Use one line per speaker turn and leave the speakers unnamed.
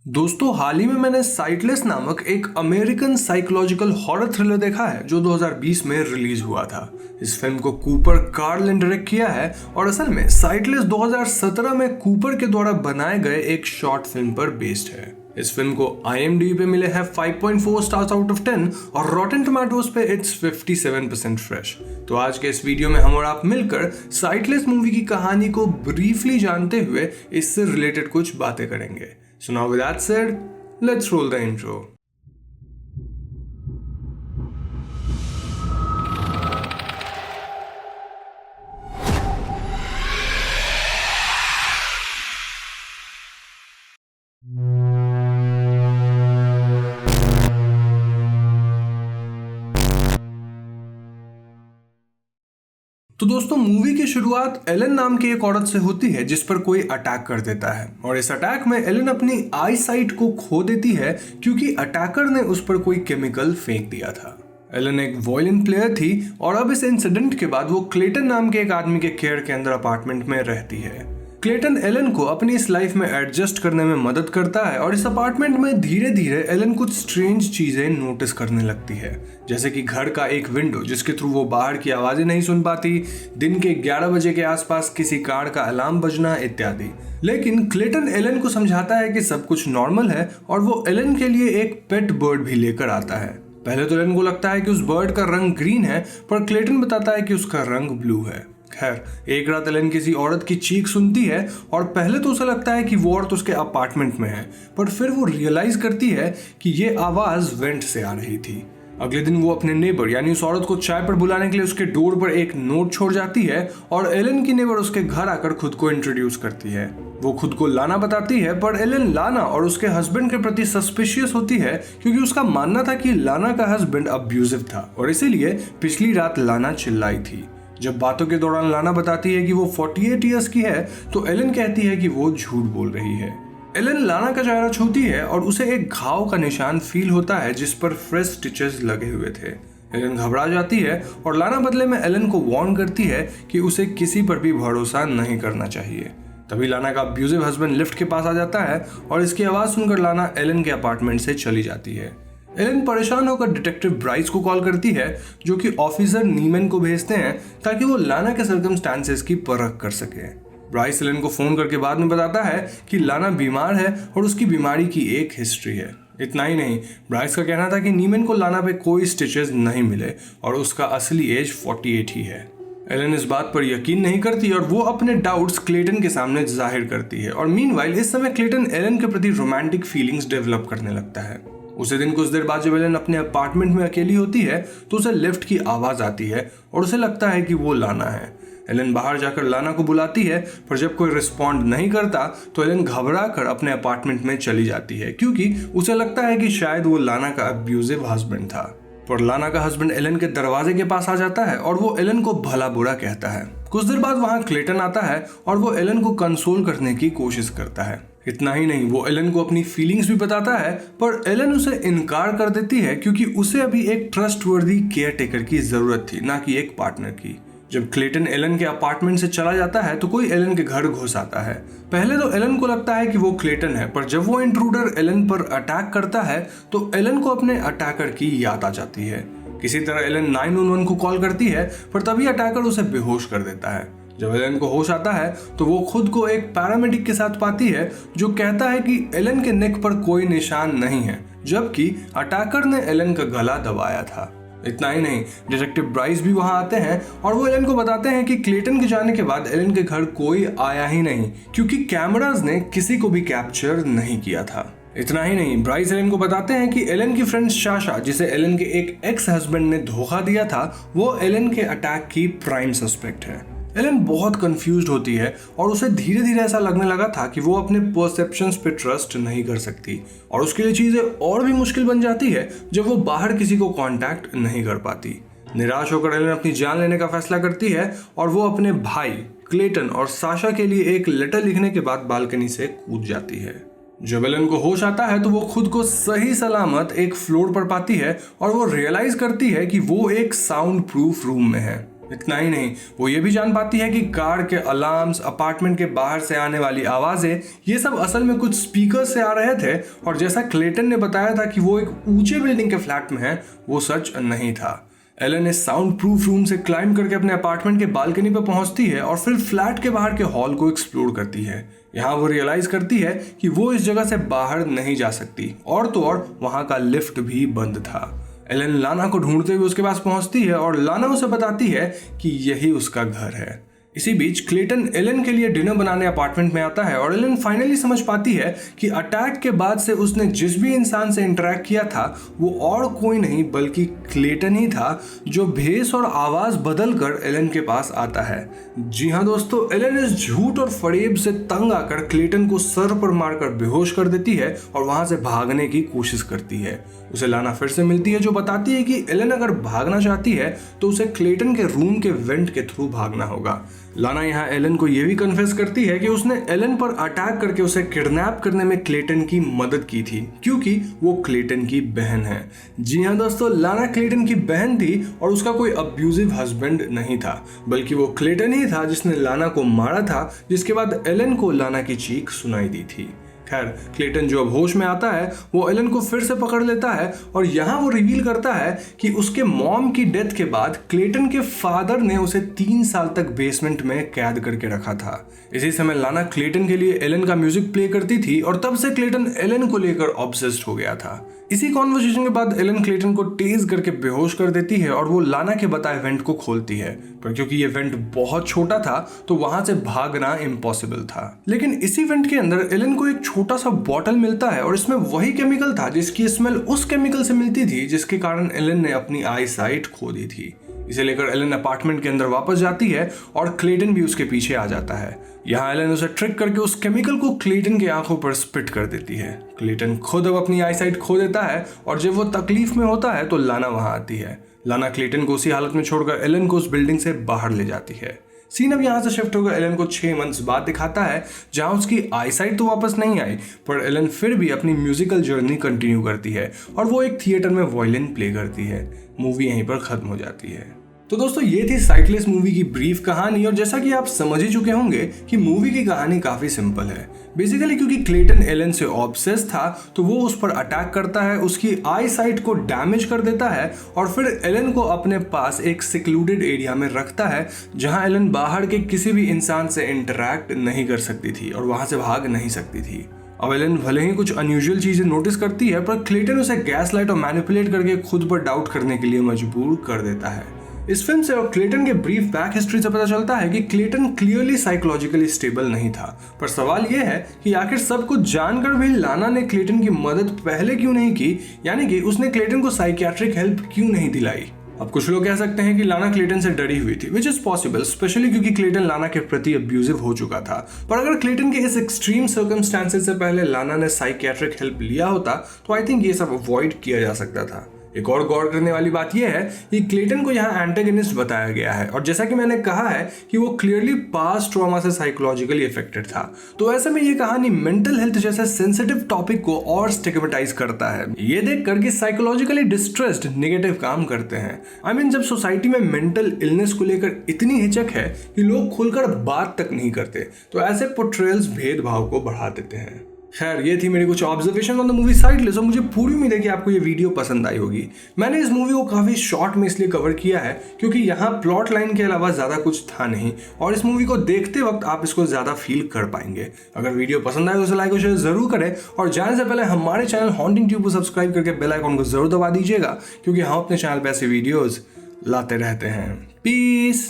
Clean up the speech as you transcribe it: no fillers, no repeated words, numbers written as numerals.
दोस्तों हाल ही में मैंने साइटलेस नामक एक अमेरिकन साइकोलॉजिकल हॉरर थ्रिलर देखा है जो 2020 में रिलीज हुआ था। इस फिल्म को कूपर कार्ल ने डायरेक्ट किया है और असल में साइटलेस 2017 में कूपर के द्वारा बनाए गए एक शॉर्ट फिल्म पर बेस्ड है। इस फिल्म को IMDb पे मिले हैं 5.4 स्टार्स आउट ऑफ 10 और रॉटेन टोमेटोज पे इट्स 57% फ्रेश। तो आज के इस वीडियो में हम और आप मिलकर साइटलेस मूवी की कहानी को ब्रीफली जानते हुए इससे रिलेटेड कुछ बातें करेंगे। So now with that said, let's roll the intro. तो दोस्तों मूवी की शुरुआत एलन नाम की एक औरत से होती है जिस पर कोई अटैक कर देता है और इस अटैक में एलन अपनी आई साइट को खो देती है क्योंकि अटैकर ने उस पर कोई केमिकल फेंक दिया था। एलन एक वॉयलिन प्लेयर थी और अब इस इंसिडेंट के बाद वो क्लेटन नाम के एक आदमी के केयर के अंदर अपार्टमेंट में रहती है। क्लेटन एलन को अपनी इस लाइफ में एडजस्ट करने में मदद करता है और इस अपार्टमेंट में धीरे धीरे एलन कुछ स्ट्रेंज चीजें नोटिस करने लगती है, जैसे कि घर का एक विंडो जिसके थ्रू वो बाहर की आवाजें नहीं सुन पाती, दिन के 11 बजे के आसपास किसी कार का अलार्म बजना इत्यादि। लेकिन क्लेटन एलन को समझाता है कि सब कुछ नॉर्मल है और वो एलन के लिए एक पेट बर्ड भी लेकर आता है। पहले तो एलन को लगता है कि उस बर्ड का रंग ग्रीन है, पर क्लेटन बताता है कि उसका रंग ब्लू है। खैर, एक रात एलन किसी औरत की चीख सुनती है और पहले तो उसे लगता है कि वो औरत उसके अपार्टमेंट में है, पर फिर वो रियलाइज करती है कि ये आवाज वेंट से आ रही थी। अगले दिन वो अपने नेबर यानी उस औरत को चाय पर बुलाने के लिए उसके डोर पर एक नोट छोड़ जाती है और एलन की नेबर उसके घर आकर खुद को इंट्रोड्यूस करती है। वो खुद को लाना बताती है, पर एलन लाना और उसके हस्बैंड के प्रति सस्पिशियस होती है क्योंकि उसका मानना था कि लाना का हस्बैंड अब्यूजिव था और इसीलिए पिछली रात लाना चिल्लाई थी। जब बातों के दौरान लाना बताती है कि वो 48 इयर्स की है तो एलन कहती है कि वो झूठ बोल रही है। एलन लाना का चेहरा छूती है और उसे एक घाव का निशान फील होता है जिस पर फ्रेश स्टिचेस लगे हुए थे। एलन घबरा जाती है और लाना बदले में एलन को वार्न करती है कि उसे किसी पर भी भरोसा नहीं करना चाहिए। तभी लाना का अब्यूजिव हस्बैंड लिफ्ट के पास आ जाता है और इसकी आवाज सुनकर लाना एलन के अपार्टमेंट से चली जाती है। एलन परेशान होकर डिटेक्टिव ब्राइस को कॉल करती है जो कि ऑफिसर नीमन को भेजते हैं ताकि वो लाना के सर्कमस्टांसेस की परख कर सके। ब्राइस एलन को फोन करके बाद में बताता है कि लाना बीमार है और उसकी बीमारी की एक हिस्ट्री है। इतना ही नहीं, ब्राइस का कहना था कि नीमन को लाना पे कोई स्टिचेस नहीं मिले और उसका असली एज 48 ही है। एलन इस बात पर यकीन नहीं करती और वो अपने डाउट्स क्लेटन के सामने जाहिर करती है और मीनवाइल इस समय क्लेटन एलन के प्रति रोमांटिक फीलिंग्स डेवलप करने लगता है। उसे दिन कुछ देर बाद जब एलन अपने अपार्टमेंट में अकेली होती है तो उसे लिफ्ट की आवाज आती है और उसे लगता है कि वो लाना है। एलन बाहर जाकर लाना को बुलाती है, पर जब कोई रिस्पॉन्ड नहीं करता तो एलन घबरा कर अपने अपार्टमेंट में चली जाती है क्योंकि उसे लगता है कि शायद वो लाना का अब्यूजिव हस्बैंड था। पर लाना का हस्बैंड एलन के दरवाजे के पास आ जाता है और वो एलन को भला बुरा कहता है। कुछ देर बाद वहां क्लेटन आता है और वो एलन को कंसोल करने की कोशिश करता है। इतना ही नहीं, वो एलन को अपनी फीलिंग्स भी बताता है, पर एलन उसे इनकार कर देती है क्योंकि उसे अभी एक ट्रस्टवर्दी केयर टेकर की जरूरत थी, ना कि एक पार्टनर की। जब क्लेटन एलन के अपार्टमेंट से चला जाता है तो कोई एलन के घर घुस आता है। पहले तो एलन को लगता है कि वो क्लेटन है, पर जब वो इंट्रूडर एलन पर अटैक करता है तो एलन को अपने अटैकर की याद आ जाती है। किसी तरह एलन 911 को कॉल करती है, पर तभी अटैकर उसे बेहोश कर देता है। जब एलन को होश आता है तो वो खुद को एक पैरामेडिक के साथ पाती है जो कहता है कि एलन के नेक पर कोई निशान नहीं है, जबकि अटैकर ने एलन का गला दबाया था। इतना ही नहीं, डिटेक्टिव ब्राइस भी वहां आते हैं और वो एलन को बताते हैं कि क्लेटन के जाने के बाद एलन के घर कोई आया ही नहीं क्योंकि कैमराज ने किसी को भी कैप्चर नहीं किया था। इतना ही नहीं, ब्राइस एलन को बताते हैं कि एलन की फ्रेंड शाशा, जिसे एलन के एक एक्स हस्बैंड ने धोखा दिया था, वो एलन के अटैक की प्राइम सस्पेक्ट है। एलन बहुत कंफ्यूज्ड होती है और उसे धीरे धीरे ऐसा लगने लगा था कि वो अपने परसेप्शंस पे ट्रस्ट नहीं कर सकती और उसके लिए चीजें और भी मुश्किल बन जाती है जब वो बाहर किसी को कांटेक्ट नहीं कर पाती। निराश होकर एलन अपनी जान लेने का फैसला करती है और वो अपने भाई क्लेटन और साशा के लिए एक लेटर लिखने के बाद बालकनी से कूद जाती है। जब एलन को होश आता है तो वो खुद को सही सलामत एक फ्लोर पर पाती है और वो रियलाइज करती है कि वो एक साउंड प्रूफ रूम में है। इतना ही नहीं, वो ये भी जान पाती है कि कार के अलार्म्स, अपार्टमेंट के बाहर से आने वाली आवाजें, ये सब असल में कुछ स्पीकर से आ रहे थे और जैसा क्लेटन ने बताया था कि वो एक ऊंचे बिल्डिंग के फ्लैट में है, वो सच नहीं था। एलन इस साउंड प्रूफ रूम से क्लाइंब करके अपने अपार्टमेंट के बालकनी पर पहुंचती है और फिर फ्लैट के बाहर के हॉल को एक्सप्लोर करती है। यहाँ वो रियलाइज करती है कि वो इस जगह से बाहर नहीं जा सकती, और तो और वहां का लिफ्ट भी बंद था। एलन लाना को ढूंढते हुए उसके पास पहुंचती है और लाना उसे बताती है कि यही उसका घर है। इसी बीच क्लेटन एलन के लिए डिनर बनाने अपार्टमेंट में आता है और एलन फाइनली समझ पाती है कि अटैक के बाद से उसने जिस भी इंसान से इंटरेक्ट किया था वो और कोई नहीं बल्कि क्लेटन ही था, जो भेस और आवाज बदल कर एलन के पास आता है। जी हाँ दोस्तों, एलन इस झूठ और फरेब से तंग आकर क्लेटन को सर पर मारकर बेहोश कर देती है और वहां से भागने की कोशिश करती है। उसे लाना फिर से मिलती है जो बताती है कि एलन अगर भागना चाहती है तो उसे क्लेटन के रूम के वेंट के थ्रू भागना होगा। लाना यहाँ एलन को यह भी कन्फेस करती है कि उसने एलन पर अटैक करके उसे किडनैप करने में क्लेटन की मदद की थी, क्योंकि वो क्लेटन की बहन है। जी हाँ दोस्तों, लाना क्लेटन की बहन थी और उसका कोई अब्यूजिव हस्बैंड नहीं था, बल्कि वो क्लेटन ही था जिसने लाना को मारा था, जिसके बाद एलन को लाना की चीख सुनाई दी थी। खैर, क्लेटन जो अब होश में आता है वो एलन को फिर से पकड़ लेता है और यहाँ वो रिवील करता है कि उसके मॉम की डेथ के बाद क्लेटन के फादर ने उसे 3 साल तक बेसमेंट में कैद करके रखा था। इसी समय लाना क्लेटन के लिए एलन का म्यूजिक प्ले करती थी और तब से क्लेटन एलन को लेकर ऑब्सेस्ड हो गया था। इसी कॉन्वर्सेशन के बाद एलन क्लेटन को टेज करके बेहोश कर देती है और वो लाना के बताए वेंट को खोलती है, पर क्योंकि ये वेंट बहुत छोटा था तो वहां से भागना इम्पॉसिबल था। लेकिन इसी वेंट के अंदर एलन को एक छोटा सा बॉटल मिलता है और इसमें वही केमिकल था जिसकी स्मेल उस केमिकल से मिलती थी जिसके कारण एलन ने अपनी आई साइट खो दी थी। इसे लेकर एलन अपार्टमेंट के अंदर वापस जाती है और क्लेटन भी उसके पीछे आ जाता है। यहाँ एलन उसे ट्रिक करके उस केमिकल को क्लेटन की आंखों पर स्पिट कर देती है। क्लेटन खुद अब अपनी आई साइट खो देता है और जब वो तकलीफ में होता है तो लाना वहां आती है। लाना क्लेटन को उसी हालत में छोड़कर एलन को उस बिल्डिंग से बाहर ले जाती है। सीन अब यहाँ से शिफ्ट होकर एलन को 6 मंथ्स बाद दिखाता है, जहाँ उसकी आई साइट तो वापस नहीं आई, पर एलन फिर भी अपनी म्यूजिकल जर्नी कंटिन्यू करती है और वो एक थिएटर में वायलिन प्ले करती है। मूवी यहीं पर खत्म हो जाती है। तो दोस्तों, ये थी साइटलेस मूवी की ब्रीफ कहानी और जैसा कि आप समझ ही चुके होंगे कि मूवी की कहानी काफी सिंपल है। बेसिकली क्योंकि क्लेटन एलन से ऑब्सेस था तो वो उस पर अटैक करता है, उसकी आई साइट को डैमेज कर देता है और फिर एलन को अपने पास एक सिक्लूडेड एरिया में रखता है जहां एलन बाहर के किसी भी इंसान से इंटरैक्ट नहीं कर सकती थी और वहां से भाग नहीं सकती थी। अब एलन भले ही कुछ अनयूजुअल चीजें नोटिस करती है, पर क्लेटन उसे गैस लाइट और मैनिपुलेट करके खुद पर डाउट करने के लिए मजबूर कर देता है। इस फिल्म से और क्लेटन के ब्रीफ बैक हिस्ट्री से पता चलता है कि क्लेटन क्लियरली साइकोलॉजिकली स्टेबल नहीं था, पर सवाल यह है कि आखिर सब कुछ जानकर भी लाना ने क्लेटन की मदद पहले क्यों नहीं की, यानी कि उसने क्लेटन को साइकियाट्रिक हेल्प क्यों नहीं दिलाई। अब कुछ लोग कह सकते हैं कि लाना क्लेटन से डरी हुई थी, विच इज पॉसिबल, स्पेशली क्योंकि क्लेटन लाना के प्रति अब्यूजिव हो चुका था। पर अगर क्लेटन के इस एक्सट्रीम सर्कमस्टांसेस से पहले लाना ने साइकियाट्रिक हेल्प लिया होता तो आई थिंक ये सब अवॉइड किया जा सकता था। एक और गौर करने वाली बात यह है कि क्लेटन को यहाँ एंटेगनिस्ट बताया गया है और जैसा कि मैंने कहा है कि वो क्लियरली पास्ट ट्रॉमा से साइकोलॉजिकली इफेक्टेड था, तो ऐसे में ये कहानी मेंटल हेल्थ जैसे सेंसिटिव टॉपिक को और स्टिग्मेटाइज करता है, ये देखकर कि साइकोलॉजिकली डिस्ट्रेस्ड नेगेटिव काम करते हैं। आई मीन, जब सोसाइटी में मेंटल इलनेस को लेकर इतनी हिचक है कि लोग खुलकर बात तक नहीं करते, तो ऐसे पोर्ट्रेयल्स भेदभाव को बढ़ा देते हैं। खैर, ये थी मेरी कुछ ऑब्जर्वेशन ऑन द मूवी साइटलेस और मुझे पूरी उम्मीद है कि आपको ये वीडियो पसंद आई होगी। मैंने इस मूवी को काफी शॉर्ट में इसलिए कवर किया है क्योंकि यहाँ प्लॉट लाइन के अलावा ज्यादा कुछ था नहीं और इस मूवी को देखते वक्त आप इसको ज्यादा फील कर पाएंगे। अगर वीडियो पसंद आए तो उसे लाइक और शेयर जरूर करें और जाने से पहले हमारे चैनल हॉन्टिंग ट्यूब को सब्सक्राइब करके बेल आइकन को जरूर दबा दीजिएगा, क्योंकि हम अपने चैनल पे ऐसे वीडियोज लाते रहते हैं। पीस।